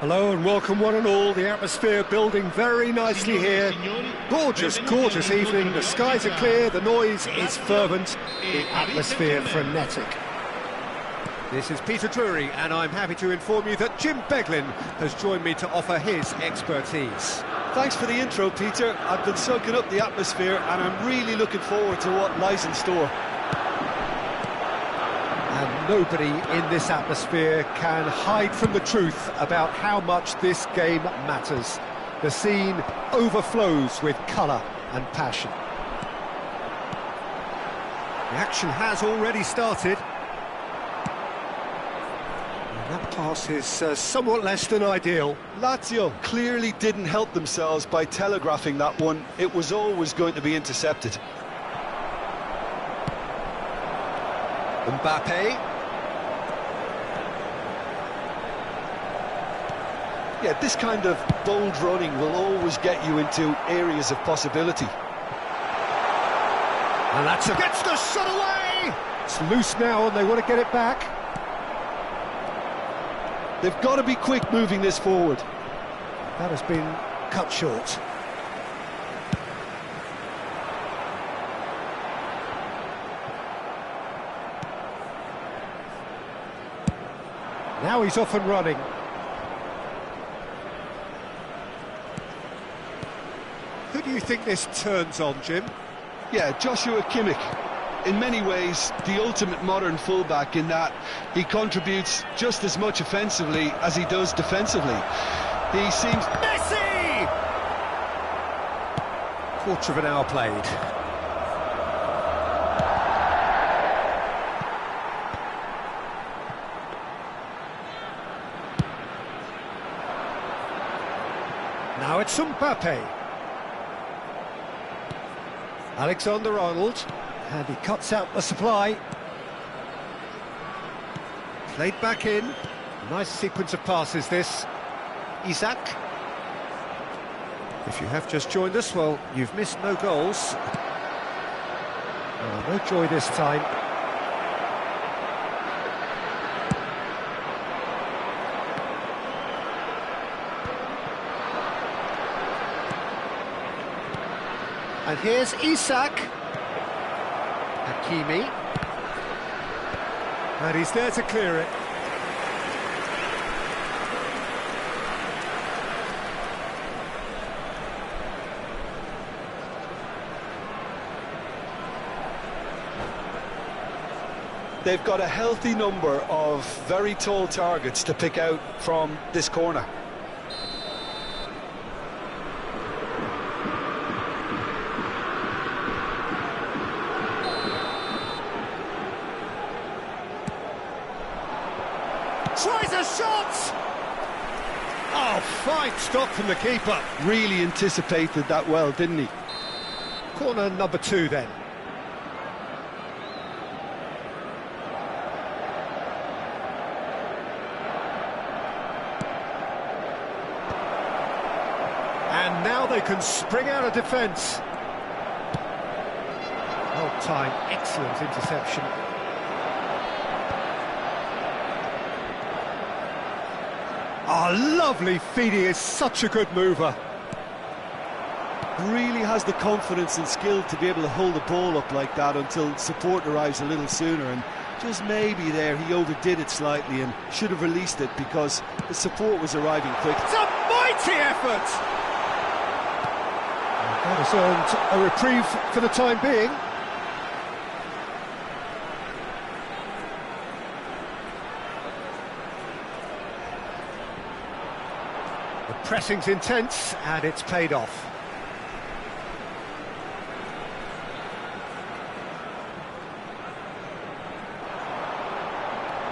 Hello and welcome one and all. The atmosphere building very nicely here. Gorgeous, gorgeous evening. The skies are clear, the noise is fervent, the atmosphere frenetic. This is Peter Drury and I'm happy to inform you that Jim Beglin has joined me to offer his expertise. Thanks for the intro, Peter. I've been soaking up the atmosphere and I'm really looking forward to what lies in store. And nobody in this atmosphere can hide from the truth about how much this game matters. The scene overflows with colour and passion. The action has already started. And that pass is somewhat less than ideal. Lazio clearly didn't help themselves by telegraphing that one. It was always going to be intercepted. Mbappe. Yeah, this kind of bold running will always get you into areas of possibility. And that's gets the shot away! It's loose now and they want to get it back. They've got to be quick moving this forward. That has been cut short. Now he's off and running. Who do you think this turns on, Jim? Yeah, Joshua Kimmich. In many ways, the ultimate modern fullback in that he contributes just as much offensively as he does defensively. He seems... Messi! Quarter of an hour played. Now it's Mbappe. Alexander-Arnold, and he cuts out the supply. Played back in. Nice sequence of passes, this. Isaac. If you have just joined us, well, you've missed no goals. No joy this time. And here's Isak. Hakimi. And he's there to clear it. They've got a healthy number of very tall targets to pick out from this corner. Tries a shot! Oh, fine stop from the keeper. Really anticipated that well, didn't he? Corner number 2 then. And now they can spring out of defence. Well timed, excellent interception. Oh, lovely feed, he is such a good mover. Really has the confidence and skill to be able to hold the ball up like that until support arrives a little sooner, and just maybe there he overdid it slightly and should have released it because the support was arriving quick. It's a mighty effort! That has earned a reprieve for the time being. The pressing's intense and it's paid off.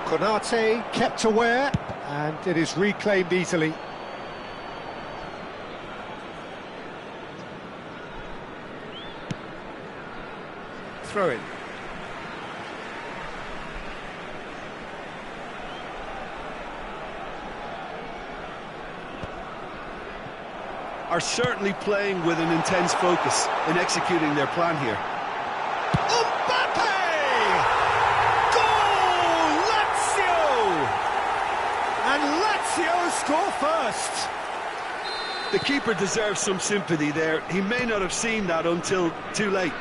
Konate kept aware and it is reclaimed easily. Throw in. Are certainly playing with an intense focus in executing their plan here. Mbappe! Goal! Lazio! And Lazio score first. The keeper deserves some sympathy there. He may not have seen that until too late.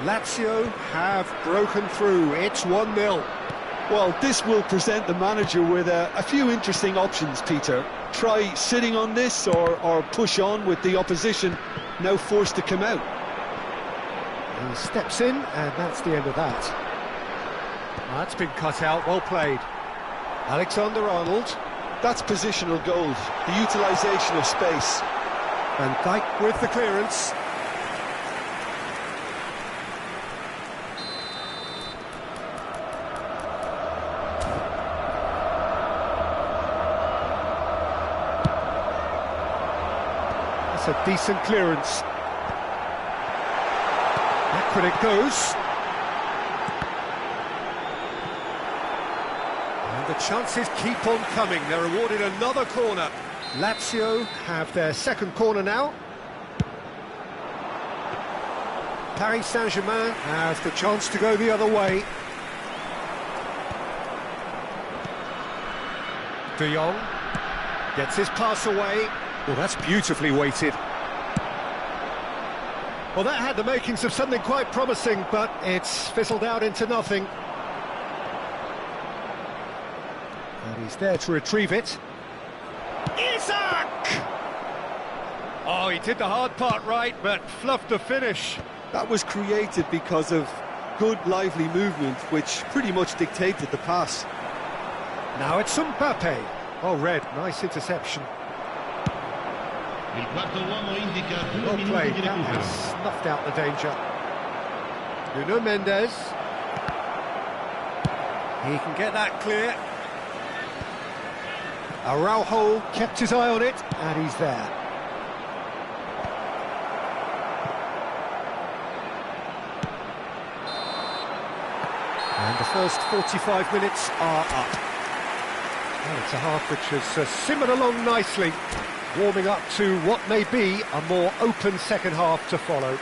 Lazio have broken through. It's 1-0. Well, this will present the manager with a few interesting options, Peter. Try sitting on this or push on with the opposition now forced to come out. He steps in, and that's the end of that. That's been cut out, well played. Alexander-Arnold. That's positional gold, the utilisation of space. Van Dijk with the clearance. That's a decent clearance. Backward it goes. And the chances keep on coming. They're awarded another corner. Lazio have their second corner now. Paris Saint-Germain has the chance to go the other way. De Jong gets his pass away. Well, that's beautifully weighted. Well, that had the makings of something quite promising, but it's fizzled out into nothing. And he's there to retrieve it. Isak! Oh, he did the hard part right, but fluffed the finish. That was created because of good, lively movement, which pretty much dictated the pass. Now it's Mbappe. Oh, red, nice interception. Well played, that has snuffed out the danger. Nuno Mendes. He can get that clear. Araujo kept his eye on it, and he's there. And the first 45 minutes are up. Well, it's a half which has simmered along nicely. warming up to what may be a more open second half to follow.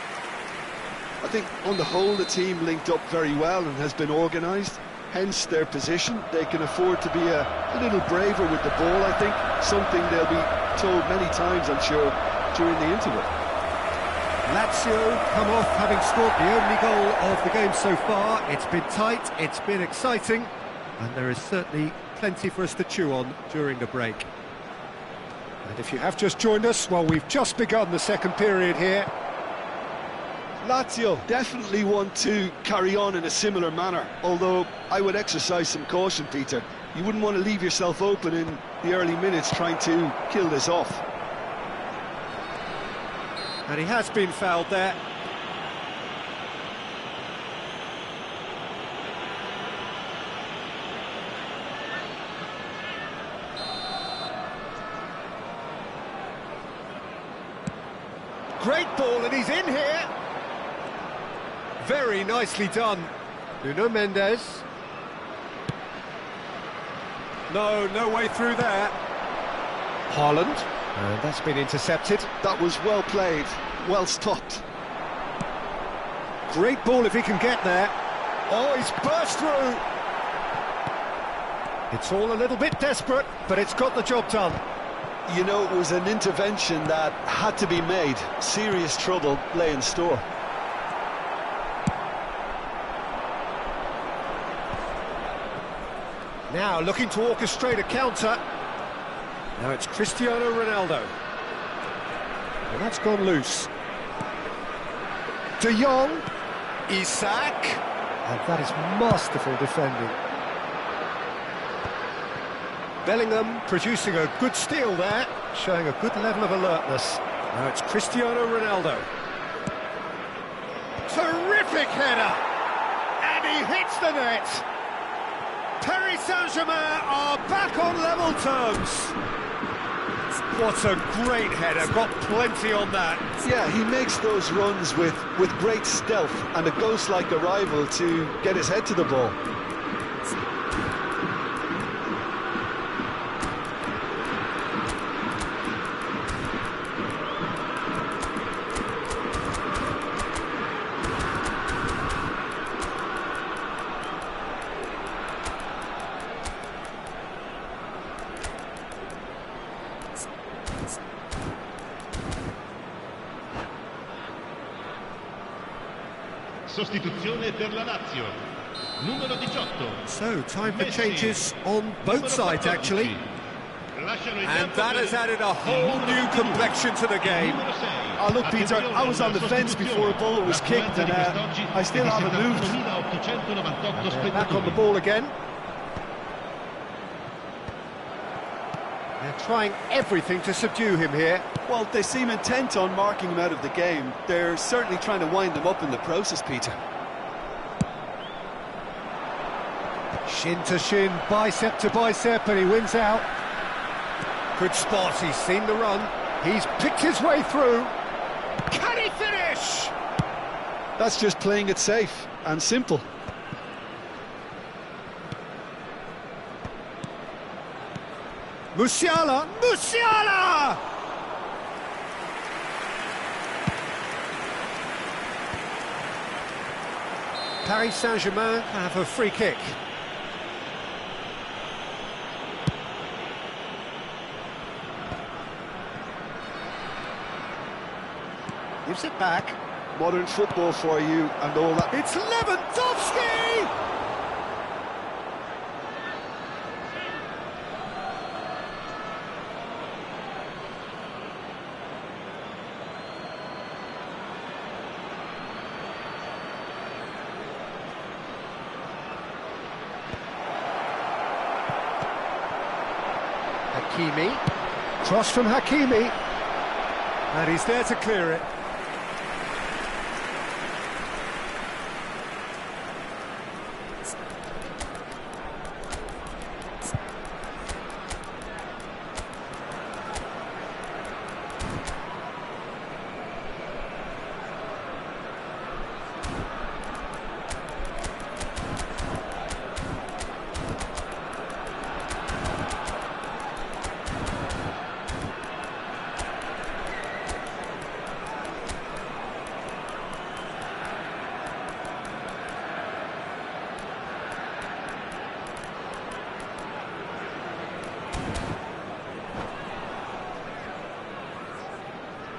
I think on the whole the team linked up very well and has been organised, hence their position. They can afford to be a little braver with the ball, I think, something they'll be told many times, I'm sure, during the interval. Lazio come off having scored the only goal of the game so far. It's been tight, it's been exciting, and there is certainly plenty for us to chew on during the break. And if you have just joined us, well, we've just begun the second period here. Lazio definitely want to carry on in a similar manner, although I would exercise some caution, Peter. You wouldn't want to leave yourself open in the early minutes trying to kill this off. And he has been fouled there. Great ball, and he's in here. Very nicely done. Nuno Mendes. No way through there. Haaland. And that's been intercepted. That was well played, well stopped. Great ball if he can get there. Oh, he's burst through. It's all a little bit desperate, but it's got the job done. You know, it was an intervention that had to be made. Serious trouble lay in store. Now looking to orchestrate a counter. Now it's Cristiano Ronaldo. And that's gone loose. De Jong. Isak. And that is masterful defending. Bellingham producing a good steal there, showing a good level of alertness. Now it's Cristiano Ronaldo. Terrific header! And he hits the net! Paris Saint-Germain are back on level terms. What a great header, got plenty on that. Yeah, he makes those runs with great stealth and a ghost-like arrival to get his head to the ball. Sostituzione per la Lazio. Numero 18. So, time for changes on both sides, actually. And that has added a whole new complexion to the game. Oh, look, Peter, I was on the fence before a ball was kicked, and I still haven't moved. And back on the ball again. They're trying everything to subdue him here. Well, they seem intent on marking him out of the game. They're certainly trying to wind him up in the process, Peter. Shin to shin, bicep to bicep, and he wins out. Good spot, he's seen the run. He's picked his way through. Can he finish? That's just playing it safe and simple. Musiala! Musiala! Paris Saint-Germain have a free kick. Gives it back. Modern football for you and all that. It's Lewandowski! Hakimi. Cross from Hakimi. And he's there to clear it.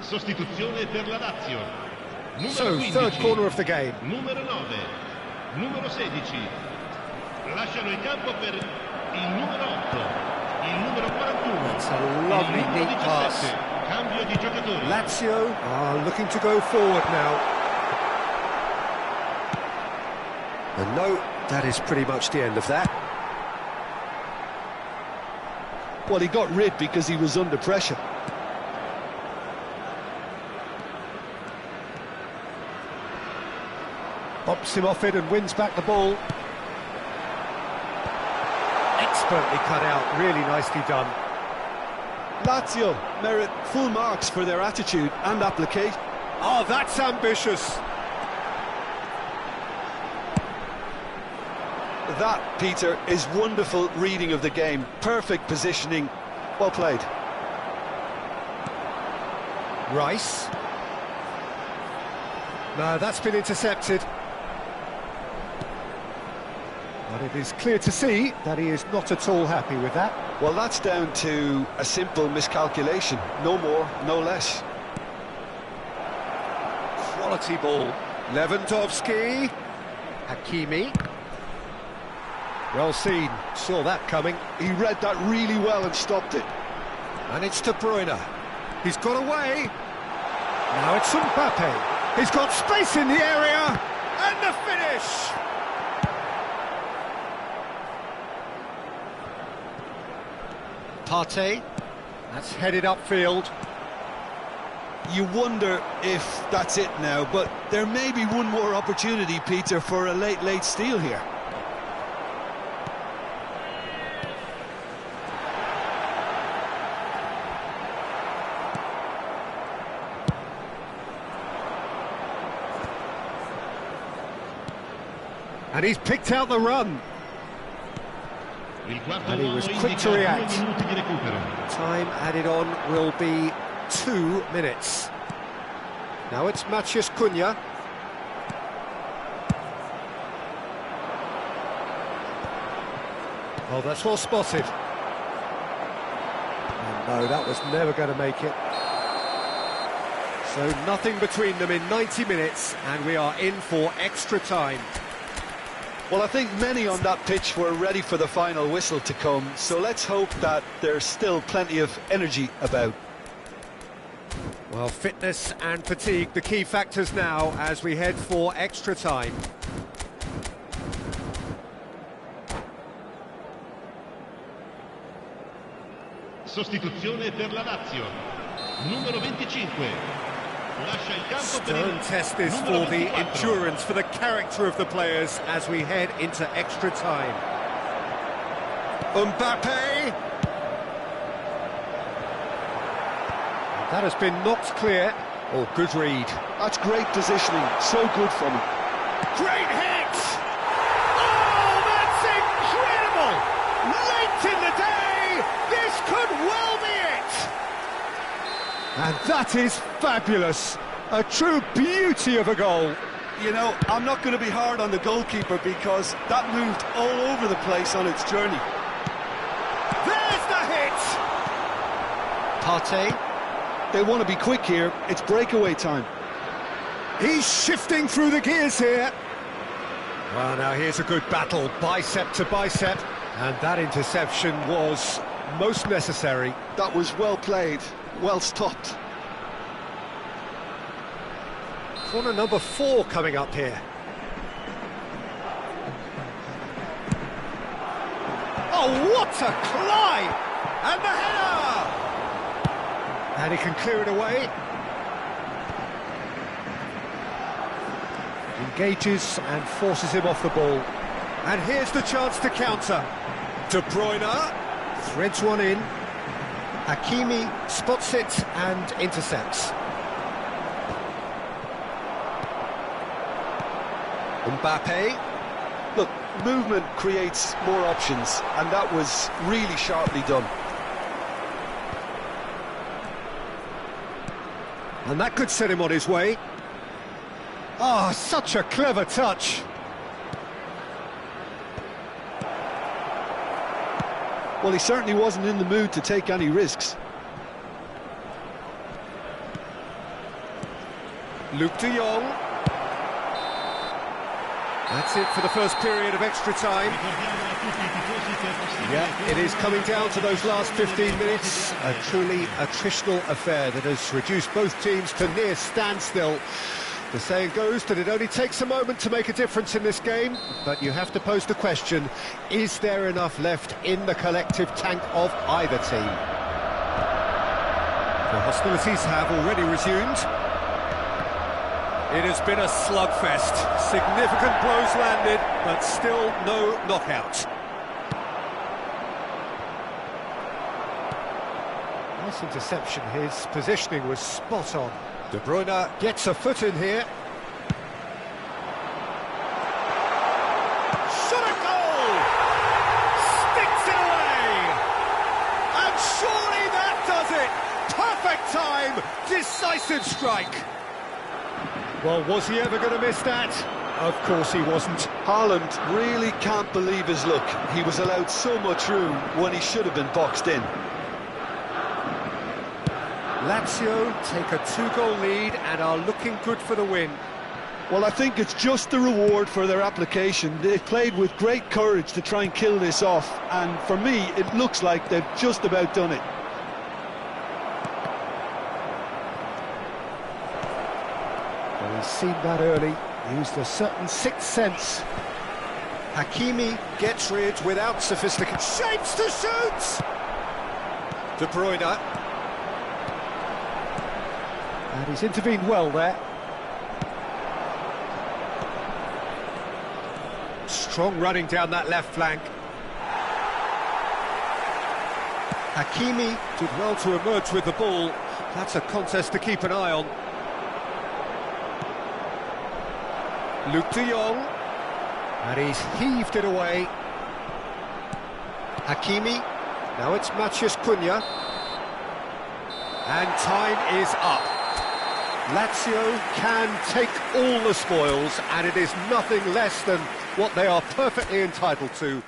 Sostituzione per la Lazio. Numero So, 15. third corner of the game. Numero 9. Numero 16. Lasciano il campo per il numero 8. Il numero 41. It's a lovely, il numero neat 17. pass. Cambio di giocatori. Lazio are looking to go forward now. And no, that is pretty much the end of that. Well, he got rid because he was under pressure. Bops him off it and wins back the ball. Expertly cut out, really nicely done. Lazio merit full marks for their attitude and application. Oh, that's ambitious. That, Peter, is wonderful reading of the game. Perfect positioning. Well played. Rice. No, that's been intercepted. But it is clear to see that he is not at all happy with that. Well, that's down to a simple miscalculation. No more, no less. Quality ball. Lewandowski. Hakimi. Well seen. Saw that coming. He read that really well and stopped it. And it's De Bruyne. He's got away. Now it's Mbappe. He's got space in the area. And the finish. Partey. That's headed upfield. You wonder if that's it now, but there may be one more opportunity, Peter, for a late steal here. And he's picked out the run. And he was quick to react. Time added on will be 2 minutes. Now it's Matheus Cunha. Oh, that's well spotted. And no, that was never going to make it. So nothing between them in 90 minutes, and we are in for extra time. Well, I think many on that pitch were ready for the final whistle to come, so let's hope that there's still plenty of energy about. Well, fitness and fatigue, the key factors now as we head for extra time. Sostituzione per la Lazio. Numero 25. Lascia il campo per Stern il test this numero for the 24. endurance, for the character of the players as we head into extra time. Mbappe! That has been knocked clear. Oh, good read. That's great positioning, so good from him. Great hit! Oh, that's incredible! Late in the day, this could well be it! And that is fabulous. A true beauty of a goal. You know, I'm not going to be hard on the goalkeeper because that moved all over the place on its journey. There's the hit! Partey. They want to be quick here. It's breakaway time. He's shifting through the gears here. Well, now here's a good battle, bicep to bicep. And that interception was most necessary. That was well played, well stopped. Corner number 4 coming up here. Oh, what a climb! And the header! And he can clear it away. Engages and forces him off the ball. And here's the chance to counter. De Bruyne threads one in. Hakimi spots it and intercepts. Mbappe. Look, movement creates more options, and that was really sharply done. And that could set him on his way. Ah, such a clever touch. Well, he certainly wasn't in the mood to take any risks. Luke de Jong. That's it for the first period of extra time. Yeah, it is coming down to those last 15 minutes. A truly attritional affair that has reduced both teams to near standstill. The saying goes that it only takes a moment to make a difference in this game, but you have to pose the question, is there enough left in the collective tank of either team? The hostilities have already resumed. It has been a slugfest. Significant blows landed, but still no knockout. Nice interception. His positioning was spot on. De Bruyne gets a foot in here. Shot a goal! Sticks it away! And surely that does it! Perfect time! Decisive strike! Well, was he ever going to miss that? Of course he wasn't. Haaland really can't believe his luck. He was allowed so much room when he should have been boxed in. Lazio take a 2-goal lead and are looking good for the win. Well, I think it's just the reward for their application. They've played with great courage to try and kill this off, and for me, it looks like they've just about done it. Well, he's seen that early, used a certain sixth sense. Hakimi gets rid without sophistication. Shapes to shoot! De Bruyne. And he's intervened well there. Strong running down that left flank. Hakimi did well to emerge with the ball. That's a contest to keep an eye on. Luke de Jong. And he's heaved it away. Hakimi. Now it's Matheus Cunha. And time is up. Lazio can take all the spoils, and it is nothing less than what they are perfectly entitled to.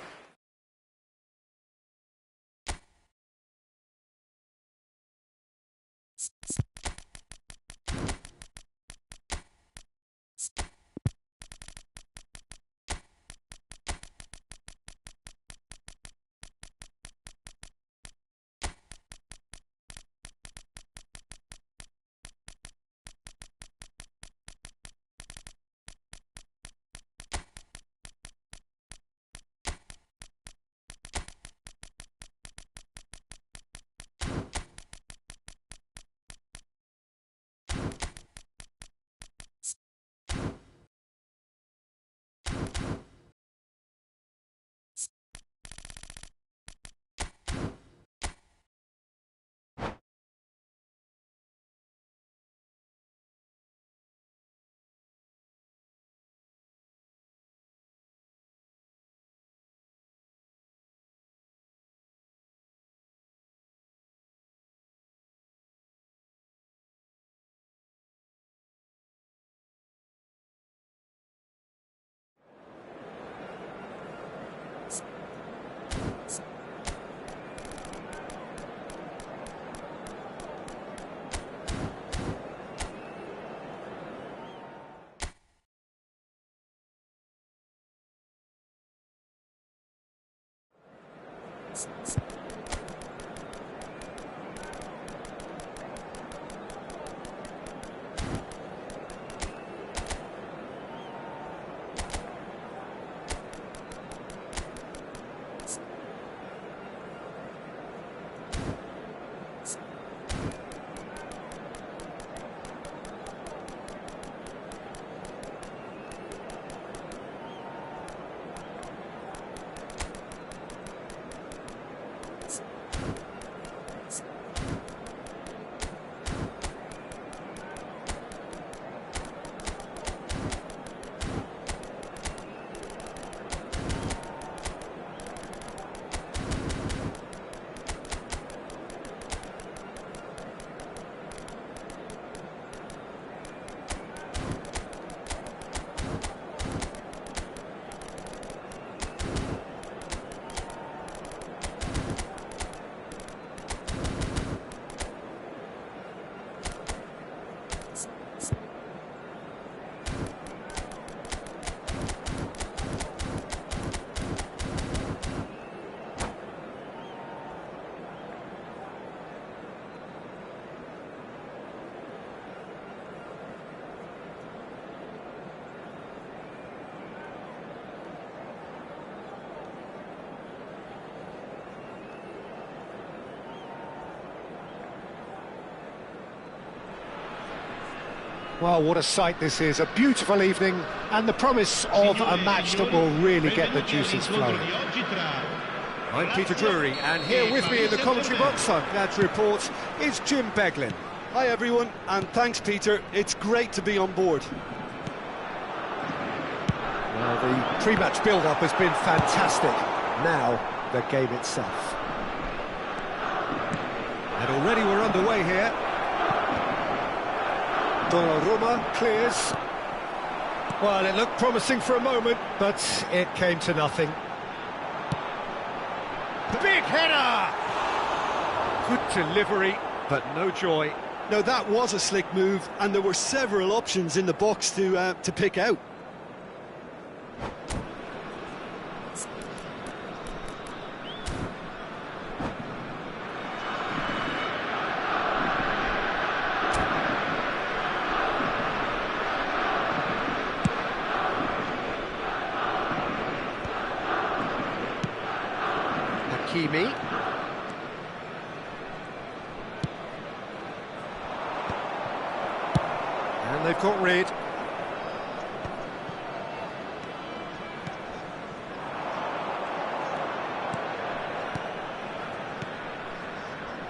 Well, what a sight this is, a beautiful evening, and the promise of a match that will really get the juices flowing. I'm Peter Drury, and here with me in the commentary box, I'm glad to report, is Jim Beglin. Hi everyone, and thanks Peter, it's great to be on board. Well, the pre-match build-up has been fantastic. Now, the game itself. And already we're underway here. Donnarumma clears. Well, it looked promising for a moment, but it came to nothing. Big header! Good delivery, but no joy. Now that was a slick move, and there were several options in the box to pick out. Hakimi. And they've got rid.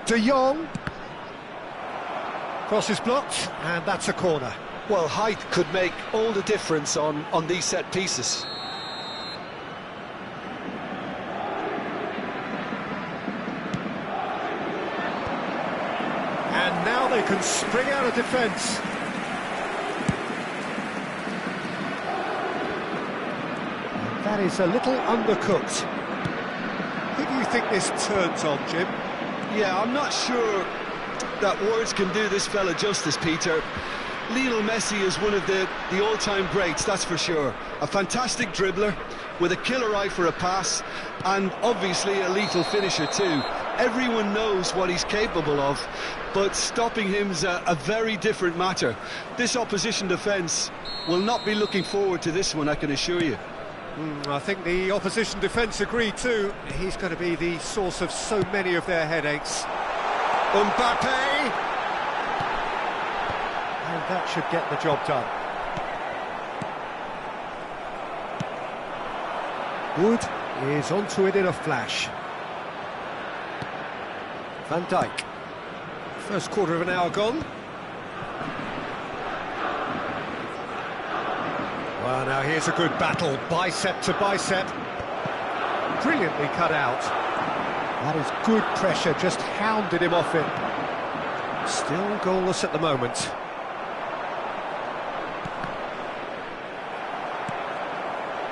De Jong. Cross is blocked, and that's a corner. Well, height could make all the difference on these set pieces. And now they can spring out of defence. And that is a little undercooked. Who do you think this turns on, Jim? Yeah, I'm not sure that words can do this fella justice, Peter. Lionel Messi is one of the all-time greats, that's for sure. A fantastic dribbler, with a killer eye for a pass, and obviously a lethal finisher too. Everyone knows what he's capable of, but stopping him's a very different matter. This opposition defence will not be looking forward to this one, I can assure you. I think the opposition defence agree too. He's going to be the source of so many of their headaches. Mbappe! And that should get the job done. Wood is onto it in a flash. Van Dijk. First quarter of an hour gone. Well, now here's a good battle, bicep to bicep. Brilliantly cut out. That is good pressure, just hounded him off it. Still goalless at the moment.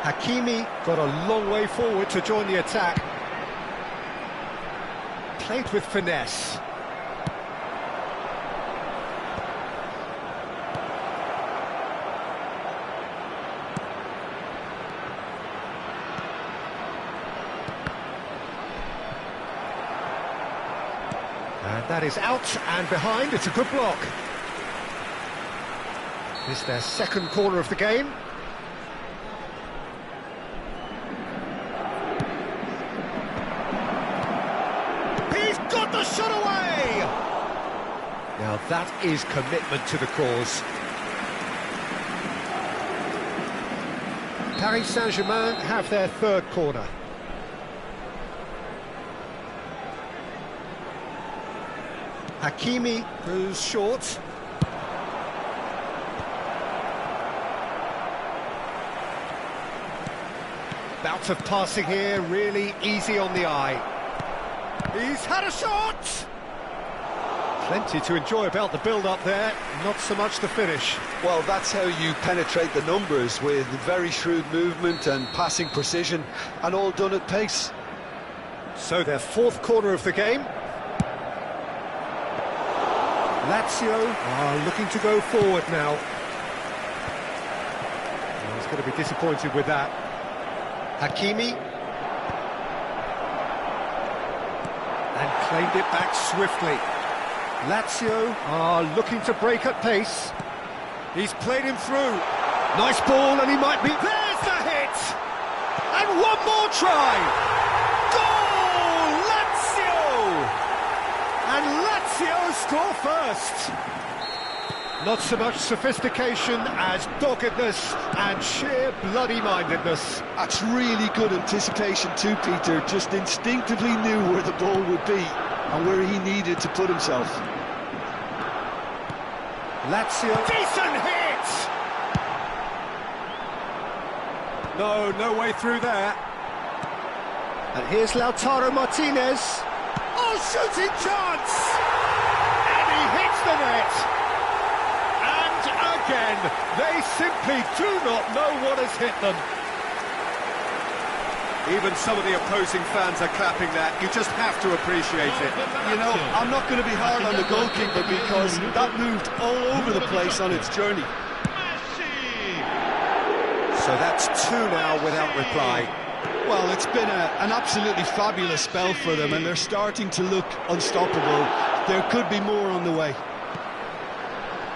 Hakimi got a long way forward to join the attack. Played with finesse. And that is out and behind, it's a good block. This is their second corner of the game. He's got the shot away! Now that is commitment to the cause. Paris Saint-Germain have their third corner. Hakimi, who's short. Bout of passing here, really easy on the eye. He's had a shot! Plenty to enjoy about the build-up there, not so much the finish. Well, that's how you penetrate the numbers, with very shrewd movement and passing precision, and all done at pace. So their fourth corner of the game. Lazio are looking to go forward now. Well, he's going to be disappointed with that. Hakimi. And claimed it back swiftly. Lazio are looking to break at pace. He's played him through. Nice ball, and he might be... There's the hit! And one more try! Goal! Lazio! And Lazio score first. Not so much sophistication as doggedness and sheer bloody-mindedness. That's really good anticipation too, Peter. Just instinctively knew where the ball would be and where he needed to put himself. Lazio. Decent hit! No way through there. And here's Lautaro Martinez. Oh, shooting chance! And he hits the net! And again, they simply do not know what has hit them. Even some of the opposing fans are clapping that. You just have to appreciate it. You know, I'm not going to be hard on the goalkeeper because that moved all over the place on its journey. So that's 2 now without reply. Well, it's been an absolutely fabulous spell for them, and they're starting to look unstoppable. There could be more on the way.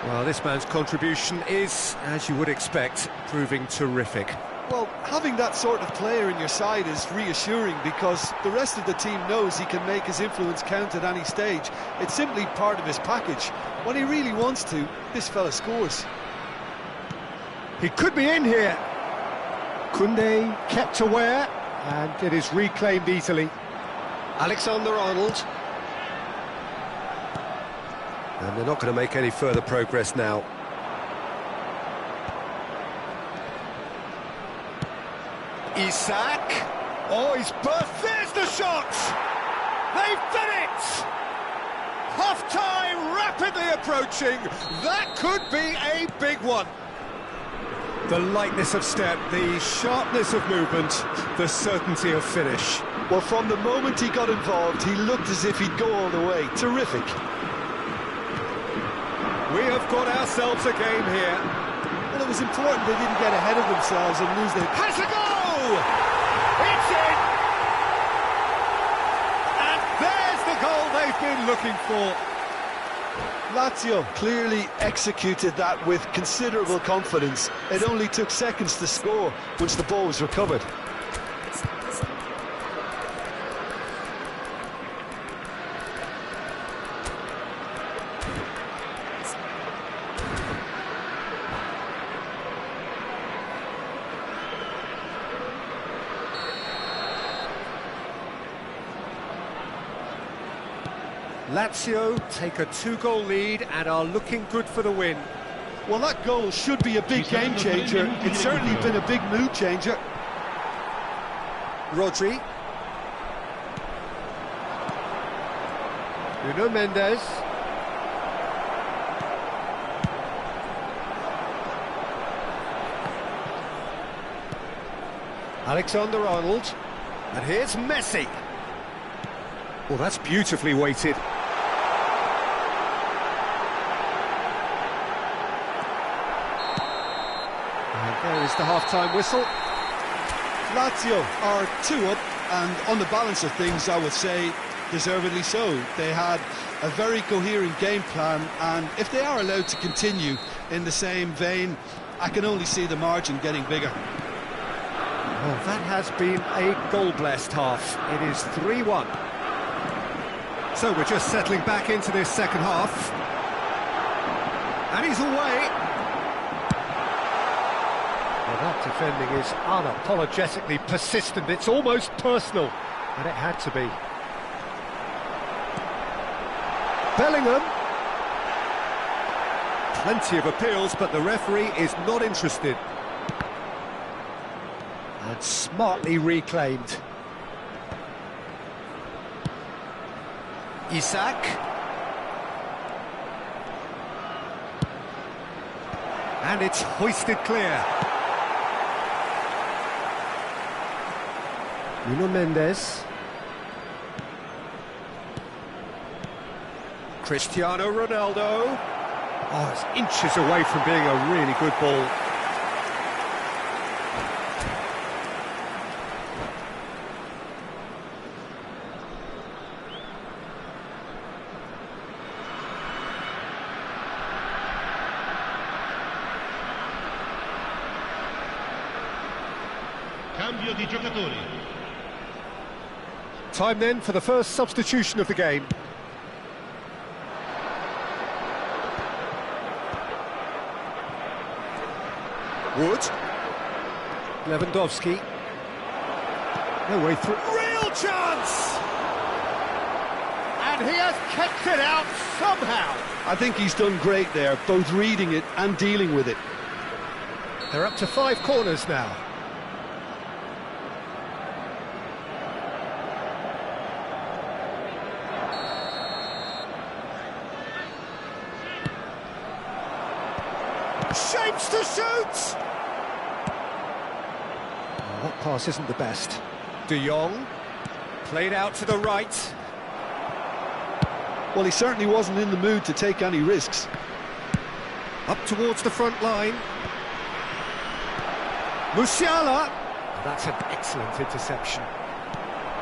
Well, this man's contribution is, as you would expect, proving terrific. Well, having that sort of player in your side is reassuring because the rest of the team knows he can make his influence count at any stage. It's simply part of his package. When he really wants to, this fella scores. He could be in here. Koundé kept aware, and it is reclaimed easily. Alexander-Arnold. And they're not going to make any further progress now. Isak. Oh, he's burst. There's the shot! They've done it! Half-time rapidly approaching. That could be a big one. The lightness of step, the sharpness of movement, the certainty of finish. Well, from the moment he got involved, he looked as if he'd go all the way. Terrific. We have got ourselves a game here. Well, it was important they didn't get ahead of themselves and lose their... Has a goal! It's in! And there's the goal they've been looking for. Lazio clearly executed that with considerable confidence. It only took seconds to score once the ball was recovered. Lazio take a 2-goal lead and are looking good for the win. Well, that goal should be a big game changer. It's certainly been a big mood changer. Rodri. Nuno Mendes. Alexander-Arnold. And here's Messi. Well, that's beautifully weighted. There is the half-time whistle. Lazio are 2 up, and on the balance of things, I would say, deservedly so. They had a very coherent game plan, and if they are allowed to continue in the same vein, I can only see the margin getting bigger. Well, that has been a goal-blessed half. It is 3-1. So we're just settling back into this second half. And he's away. Well, that defending is unapologetically persistent. It's almost personal, and it had to be. Bellingham. Plenty of appeals, but the referee is not interested. And smartly reclaimed. Isak. And it's hoisted clear. Nuno Mendes. Cristiano Ronaldo. Oh, it's inches away from being a really good ball. Cambio di giocatori. Time then for the first substitution of the game. Wood. Lewandowski. No way through. Real chance! And he has kept it out somehow. I think he's done great there, both reading it and dealing with it. They're up to 5 corners now. Shapes to shoot! Oh, that pass isn't the best. De Jong, played out to the right. Well, he certainly wasn't in the mood to take any risks. Up towards the front line. Musiala. That's an excellent interception.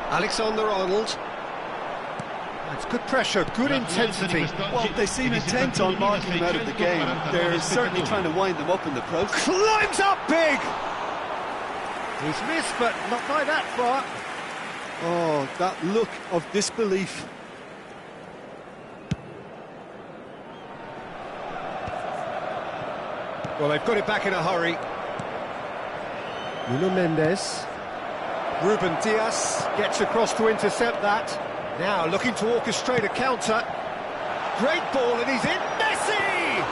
Alexander-Arnold. That's good pressure, good intensity. Well, they seem intent on marking him out of the game. They're certainly trying to wind them up in the process. Climbs up big! He's missed, but not by that far. Oh, that look of disbelief. Well, they've got it back in a hurry. Nuno Mendes. Ruben Dias gets across to intercept that. Now looking to orchestrate a counter. Great ball, and he's in. Messi!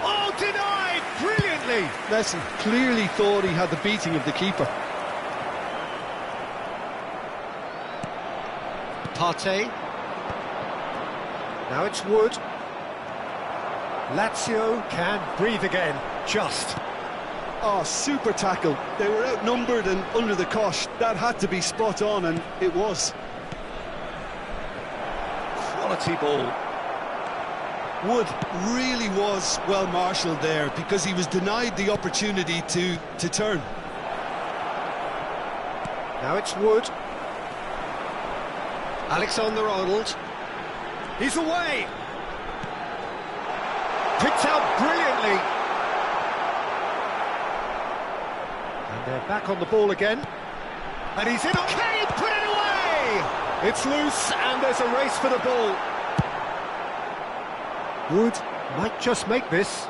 Oh, denied brilliantly. Messi clearly thought he had the beating of the keeper. Partey. Now it's Wood. Lazio can breathe again, just. Oh, super tackle. They were outnumbered and under the cosh. That had to be spot on, and it was. Quality ball. Wood really was well marshalled there because he was denied the opportunity to turn. Now it's Wood. Alexander-Arnold. He's away. Picked out brilliantly. And they're back on the ball again. And he's in. Kane put it away! It's loose and there's a race for the ball. Wood might just make this.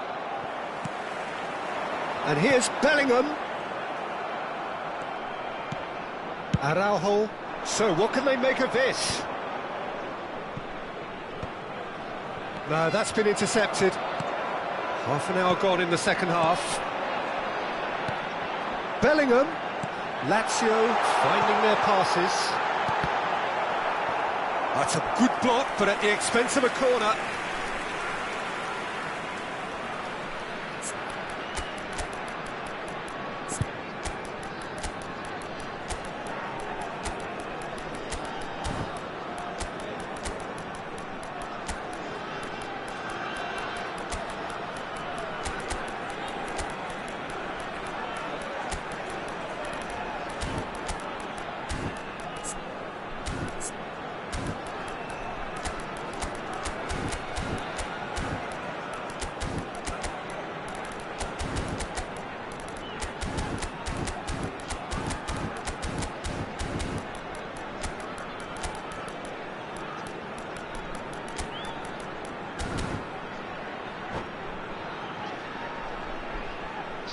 And here's Bellingham. Araujo. So what can they make of this? No, that's been intercepted. Half an hour gone in the second half. Bellingham. Lazio finding their passes. That's a good block, but at the expense of a corner.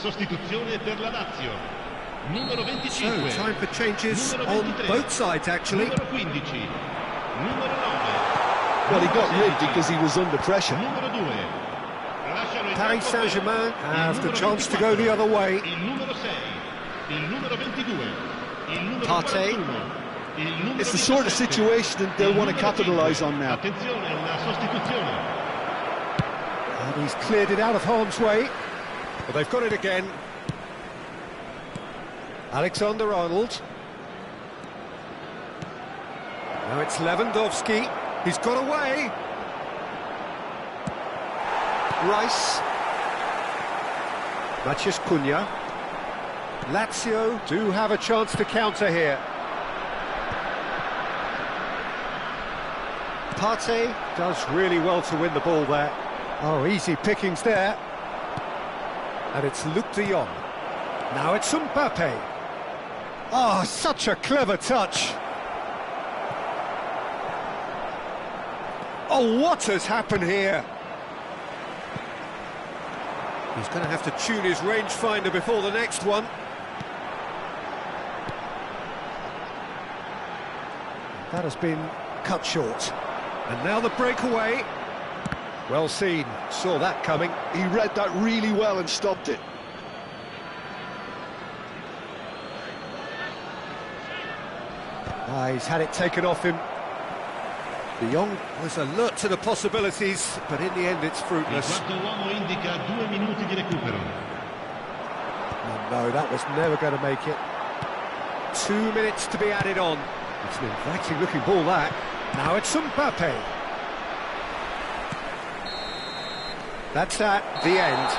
Sostituzione per la Lazio. Numero 25. So, time for changes on both sides, actually. Numero 15. Numero 9. Well, he got rid because he was under pressure. Numero 2. Paris Saint-Germain have the chance to go the other way. Il numero 6. Il numero 22. Il numero Partey. 41. It's the sort of situation that they'll want to capitalise on now. Attenzione, una sostituzione. And he's cleared it out of harm's way. But they've got it again. Alexander-Arnold. Now it's Lewandowski. He's got away. Rice. Matheus Cunha. Lazio do have a chance to counter here. Partey does really well to win the ball there. Oh, easy pickings there. And it's Luc de Jong. Now it's Mbappe. Oh, such a clever touch. Oh, what has happened here? He's going to have to tune his rangefinder before the next one. That has been cut short. And now the breakaway. Well seen, saw that coming. He read that really well and stopped it. He's had it taken off him. De Jong was alert to the possibilities, but in the end it's fruitless. Il quarto uomo indica 2 minuti di recupero. Oh, no, that was never going to make it. 2 minutes to be added on. It's an inviting looking ball, that. Now it's Mbappe. That's at the end.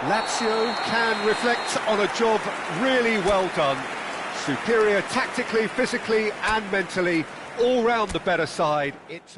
Lazio can reflect on a job really well done. Superior tactically, physically and mentally, all round the better side. It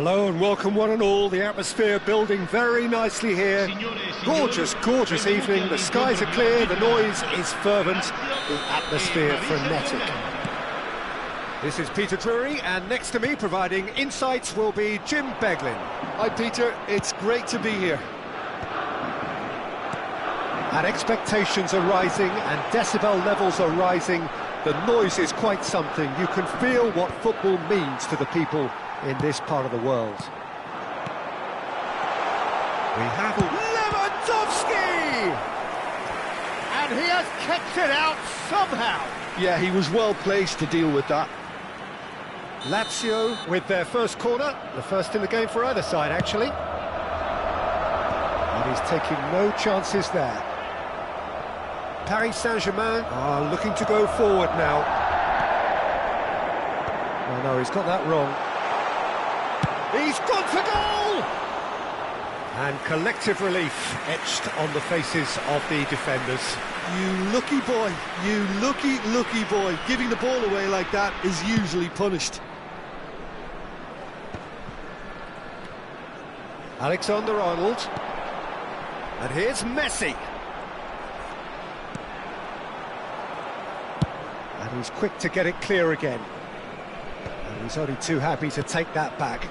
Hello and welcome one and all. The atmosphere building very nicely here. Gorgeous, gorgeous evening. The skies are clear, the noise is fervent, the atmosphere frenetic. This is Peter Drury, and next to me providing insights will be Jim Beglin. Hi Peter, it's great to be here. And expectations are rising and decibel levels are rising. The noise is quite something. You can feel what football means to the people in this part of the world. We have Lewandowski! And he has kept it out somehow. Yeah, he was well placed to deal with that. Lazio with their first corner, the first in the game for either side actually. And he's taking no chances there. Paris Saint-Germain are looking to go forward now. Oh no, he's got that wrong. He's gone for goal! And collective relief etched on the faces of the defenders. You lucky boy, you lucky boy. Giving the ball away like that is usually punished. Alexander-Arnold. And here's Messi. And he's quick to get it clear again. And he's only too happy to take that back.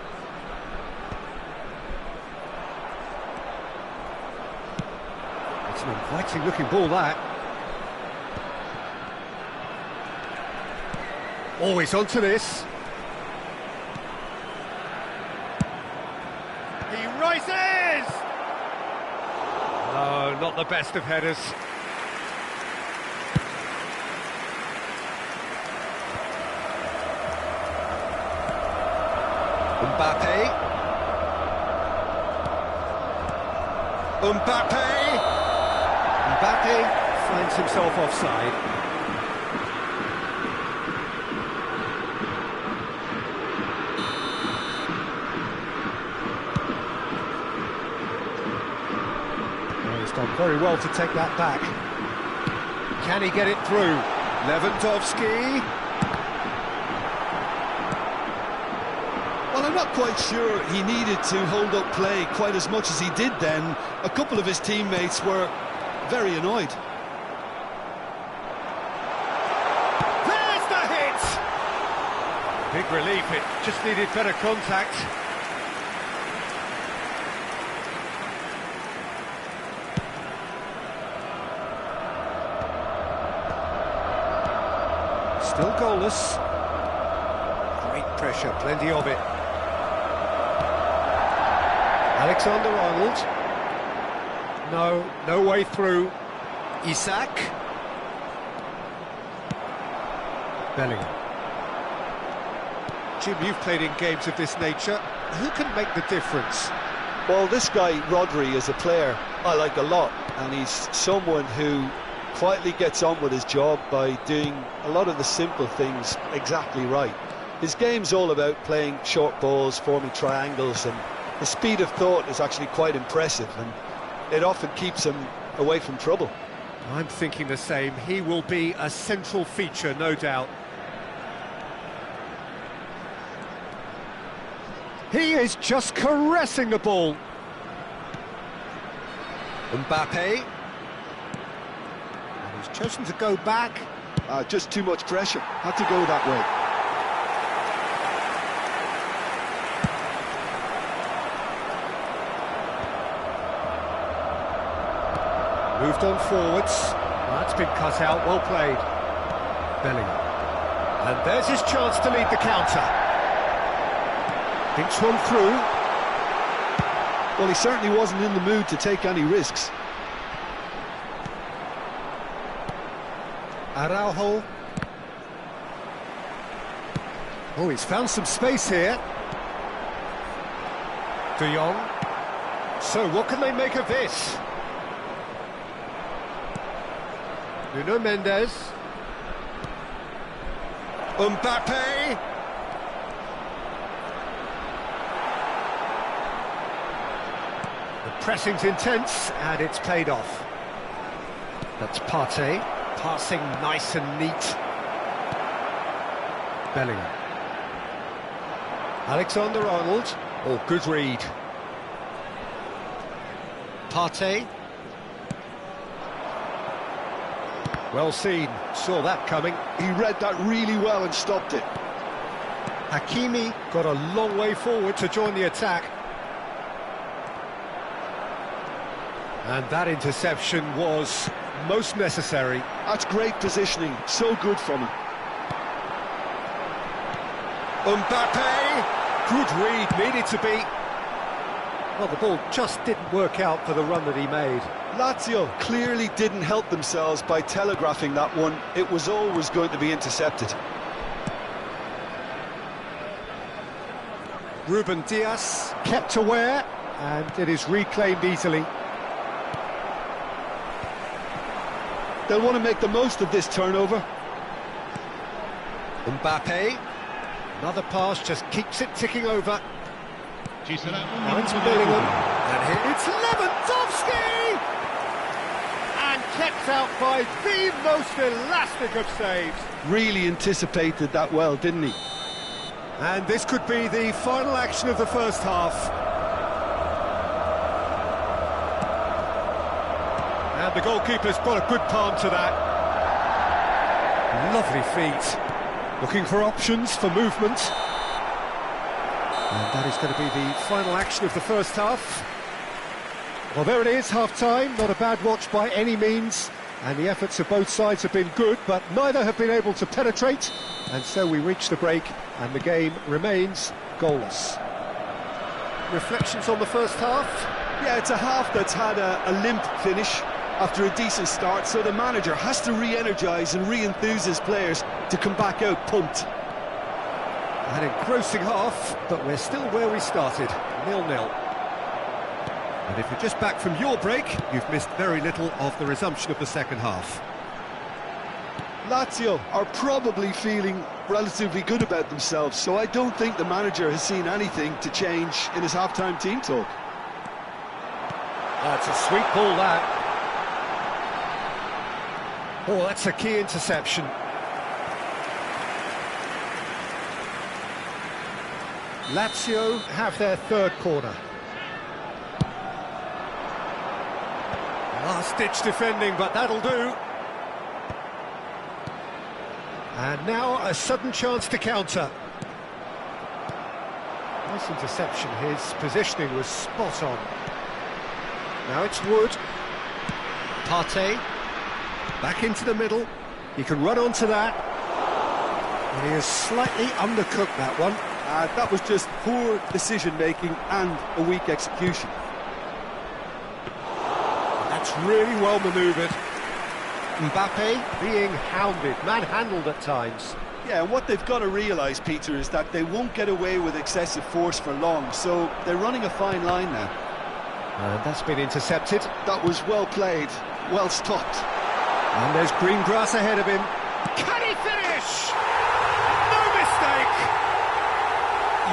It's an inviting looking ball, that. Always onto this. He rises! Oh, not the best of headers. Mbappe finds himself offside. Well, he's done very well to take that back. Can he get it through? Lewandowski. Well, I'm not quite sure he needed to hold up play quite as much as he did then. A couple of his teammates were very annoyed. There's the hit! Big relief, it just needed better contact. Still goalless. Great pressure, plenty of it. Alexander-Arnold. No way through. Isak. Bellingham. Jim, you've played in games of this nature. Who can make the difference? Well, this guy, Rodri, is a player I like a lot, and he's someone who quietly gets on with his job by doing a lot of the simple things exactly right. His game's all about playing short balls, forming triangles, and the speed of thought is actually quite impressive, and it often keeps him away from trouble. I'm thinking the same. He will be a central feature, no doubt. He is just caressing the ball. Mbappe. And he's chosen to go back. Just too much pressure. Had to go that way. Moved on forwards. That's been cut out, well played. Bellingham. And there's his chance to lead the counter. Thinks one through. Well, he certainly wasn't in the mood to take any risks. Araujo. Oh, he's found some space here. De Jong. So, what can they make of this? Nuno Mendes. Mbappe. The pressing's intense, and it's paid off. That's Partey, passing nice and neat. Bellingham. Alexander-Arnold. Oh, good read. Partey. Well seen, saw that coming. He read that really well and stopped it. Hakimi got a long way forward to join the attack. And that interception was most necessary. That's great positioning, so good from him. Mbappe, good read, needed to be. Well, the ball just didn't work out for the run that he made. Lazio clearly didn't help themselves by telegraphing that one. It was always going to be intercepted. Ruben Dias kept aware, and it is reclaimed easily. They'll want to make the most of this turnover. Mbappe, another pass, just keeps it ticking over. Ci sarà un Now it's minuto di Bellingham, recupero. and here it's Lewandowski! And kept out by the most elastic of saves. Really anticipated that well, didn't he? And this could be the final action of the first half. And the goalkeeper's brought a good palm to that. Lovely feet. Looking for options for movement. And that is going to be the final action of the first half. Well, there it is, half-time. Not a bad watch by any means. And the efforts of both sides have been good, but neither have been able to penetrate. And so we reach the break, and the game remains goalless. Reflections on the first half? Yeah, it's a half that's had a limp finish after a decent start, so the manager has to re-energise and re-enthuse his players to come back out pumped. An engrossing half, but we're still where we started, 0-0. And if you're just back from your break, you've missed very little of the resumption of the second half. Lazio are probably feeling relatively good about themselves, so I don't think the manager has seen anything to change in his half-time team talk. That's a sweet ball, that. Oh, that's a key interception. Lazio have their third corner. Last-ditch defending, but that'll do. And now a sudden chance to counter. Nice interception, his positioning was spot on. Now it's Wood. Partey. Back into the middle. He can run onto that. And he has slightly undercooked that one. That was just poor decision-making and a weak execution. That's really well manoeuvred. Mbappe being hounded, manhandled at times. Yeah, and what they've got to realise, Peter, is that they won't get away with excessive force for long, so they're running a fine line now. And that's been intercepted. That was well played, well stopped. And there's green grass ahead of him. Can he finish? No mistake!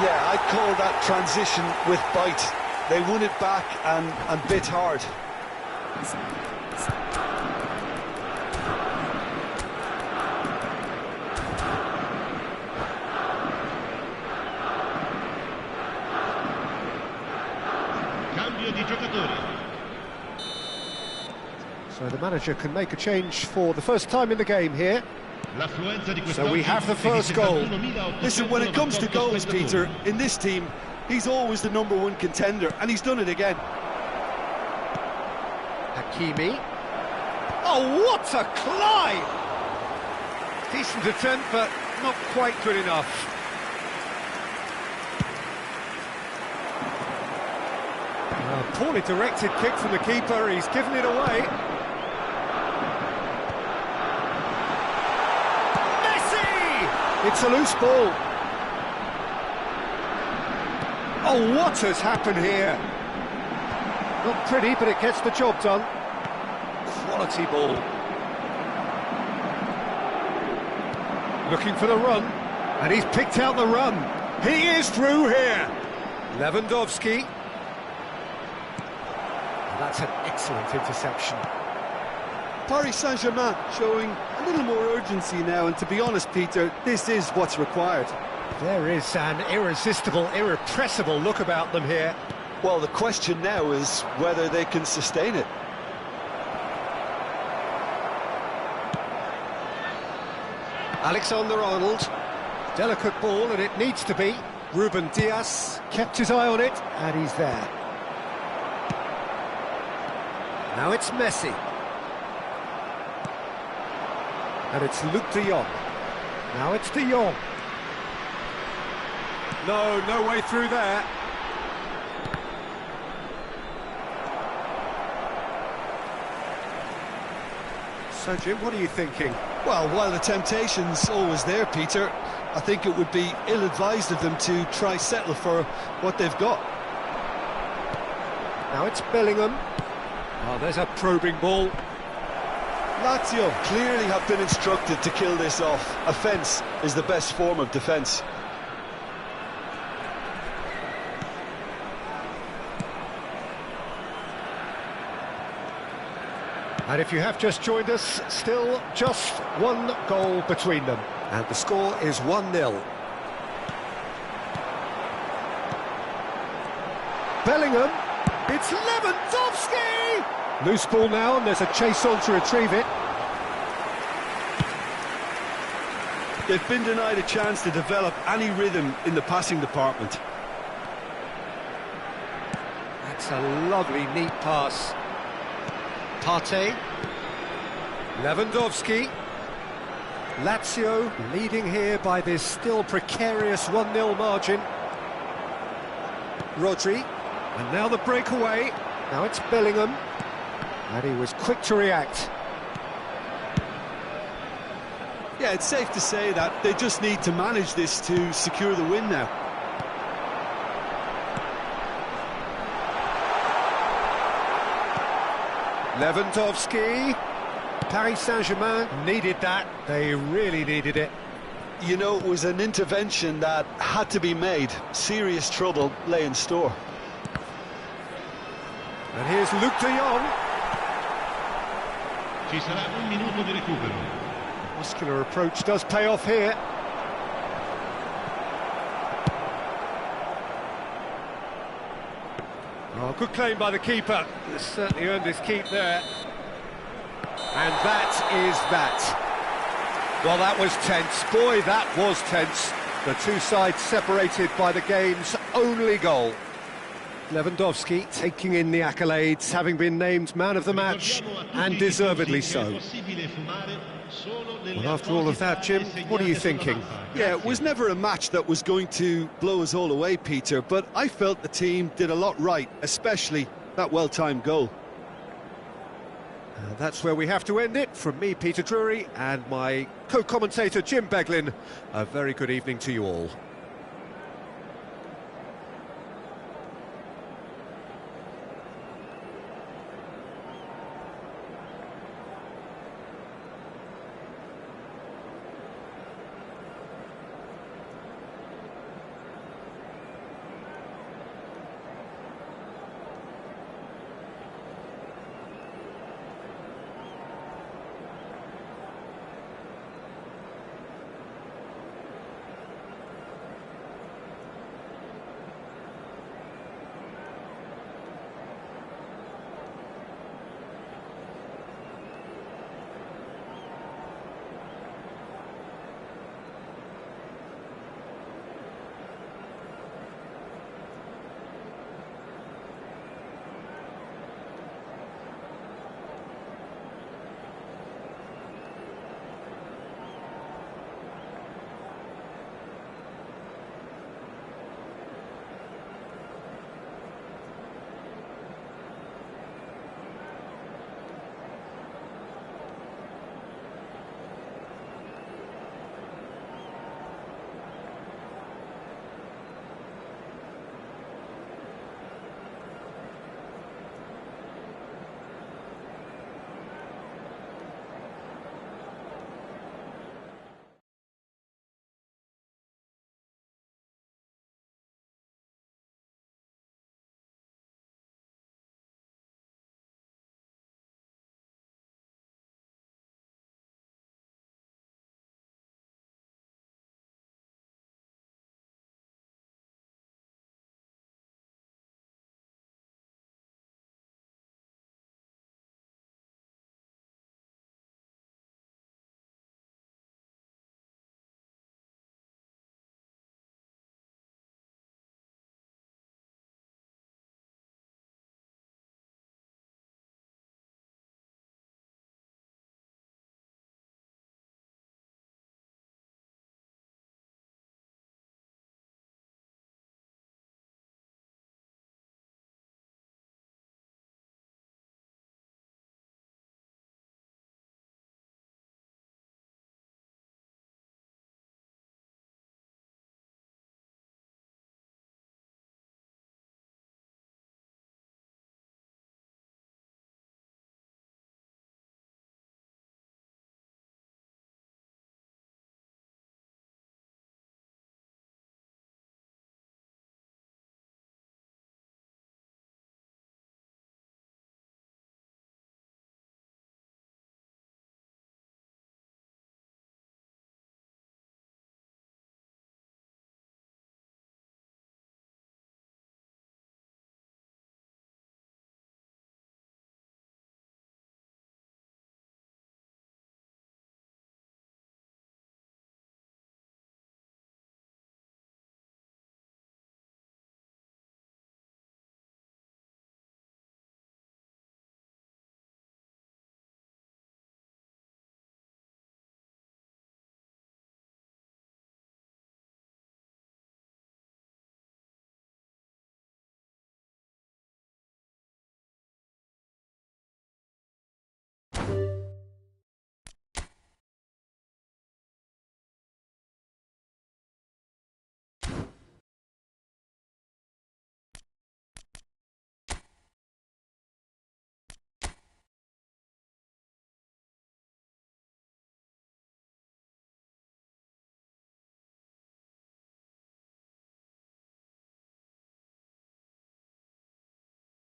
Yeah, I'd call that transition with bite. They won it back and bit hard. Cambio di giocatori. So the manager can make a change for the first time in the game here. L'affluenza di So we have the first goal. Listen, when it comes to goals, Peter, in this team, he's always the #1 contender, and he's done it again. Hakimi. Oh, what a climb! Decent attempt, but not quite good enough. A poorly directed kick from the keeper, he's given it away. Messi! It's a loose ball. Oh, what has happened here? Not pretty, but it gets the job done. Quality ball. Looking for the run, and he's picked out the run. He is through here. Lewandowski. And that's an excellent interception. Paris Saint-Germain showing a little more urgency now, and to be honest, Peter, this is what's required. There is an irresistible, irrepressible look about them here. Well, the question now is whether they can sustain it. Alexander-Arnold, delicate ball, and it needs to be. Ruben Dias kept his eye on it, and he's there. Now it's Messi. And it's Luc de Jong. Now it's de Jong. No way through there. So, Jim, what are you thinking? Well, while the temptation's always there, Peter, I think it would be ill-advised of them to try settle for what they've got. Now it's Bellingham. Oh, there's a probing ball. Lazio clearly have been instructed to kill this off. Offence is the best form of defence. And if you have just joined us, still just one goal between them. And the score is 1-0. Bellingham, it's Lewandowski! Loose ball now, and there's a chase on to retrieve it. They've been denied a chance to develop any rhythm in the passing department. That's a lovely, neat pass. Partey, Lewandowski, Lazio leading here by this still precarious 1-0 margin. Rodri, and now the breakaway. Now it's Bellingham, and he was quick to react. Yeah, it's safe to say that they just need to manage this to secure the win now. Lewandowski, Paris Saint-Germain needed that, they really needed it. You know, it was an intervention that had to be made. Serious trouble lay in store. And here's Luc de Jong. Ci sarà un minuto di recupero. Muscular approach does pay off here. Oh, good claim by the keeper. He's certainly earned his keep there. And that is that. Well, that was tense. Boy, that was tense. The two sides separated by the game's only goal. Lewandowski taking in the accolades, having been named man of the match, and deservedly so. Well, after all of that, Jim, what are you thinking? Yeah, it was never a match that was going to blow us all away, Peter, but I felt the team did a lot right, especially that well-timed goal. That's where we have to end it. From me, Peter Drury, and my co-commentator, Jim Beglin, a very good evening to you all.